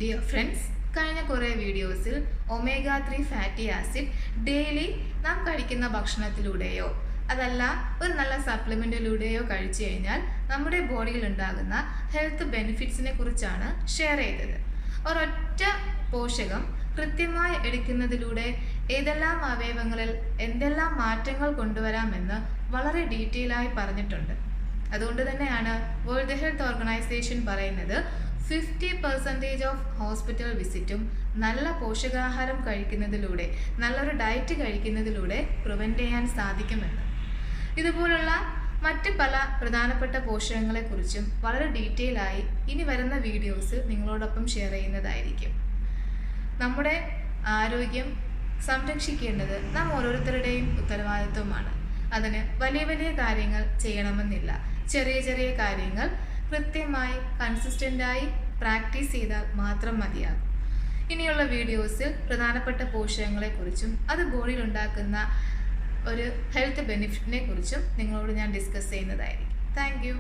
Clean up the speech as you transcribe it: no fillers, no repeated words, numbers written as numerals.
Dear friends, കഴിഞ്ഞ കുറേ വീഡിയോസിൽ omega-3 ഫാറ്റി ആസിഡ് ഡെയിലി നാം കഴിക്കുന്ന ഭക്ഷണത്തിലൂടെയോ അതല്ല ഒരു നല്ല സപ്ലിമെൻറ്റിലൂടെയോ കഴിച്ചു കഴിഞ്ഞാൽ നമ്മുടെ ബോഡിയിൽ ഉണ്ടാകുന്ന ഹെൽത്ത് ബെനിഫിറ്റ്സിനെ കുറിച്ചാണ് ഷെയർ ചെയ്തത്. ഒരൊറ്റ പോഷകം കൃത്യമായി എടുക്കുന്നതിലൂടെ ഏതെല്ലാം അവയവങ്ങളിൽ എന്തെല്ലാം മാറ്റങ്ങൾ കൊണ്ടുവരാമെന്ന് വളരെ ഡീറ്റെയിൽ ആയി പറഞ്ഞിട്ടുണ്ട്. അതുകൊണ്ട് തന്നെയാണ് വേൾഡ് ഹെൽത്ത് ഓർഗനൈസേഷൻ പറയുന്നത് 50% ഓഫ് ഹോസ്പിറ്റൽ വിസിറ്റും നല്ല പോഷകാഹാരം കഴിക്കുന്നതിലൂടെ, നല്ലൊരു ഡയറ്റ് കഴിക്കുന്നതിലൂടെ പ്രിവെൻറ്റ് ചെയ്യാൻ സാധിക്കുമെന്ന്. ഇതുപോലുള്ള മറ്റ് പല പ്രധാനപ്പെട്ട പോഷകങ്ങളെക്കുറിച്ചും വളരെ ഡീറ്റെയിൽ ആയി ഇനി വരുന്ന വീഡിയോസ് നിങ്ങളോടൊപ്പം ഷെയർ ചെയ്യുന്നതായിരിക്കും. നമ്മുടെ ആരോഗ്യം സംരക്ഷിക്കേണ്ടത് നാം ഓരോരുത്തരുടെയും ഉത്തരവാദിത്വമാണ്. അതിന് വലിയ വലിയ കാര്യങ്ങൾ ചെയ്യണമെന്നില്ല. ചെറിയ ചെറിയ കാര്യങ്ങൾ കൃത്യമായി കൺസിസ്റ്റൻ്റായി പ്രാക്ടീസ് ചെയ്താൽ മാത്രം മതിയാകും. ഇനിയുള്ള വീഡിയോസിൽ പ്രധാനപ്പെട്ട പോഷകങ്ങളെക്കുറിച്ചും അത് ബോഡിയിൽ ഉണ്ടാക്കുന്ന ഒരു ഹെൽത്ത് ബെനിഫിറ്റിനെ കുറിച്ചും നിങ്ങളോട് ഞാൻ ഡിസ്കസ് ചെയ്യുന്നതായിരിക്കും. Thank you.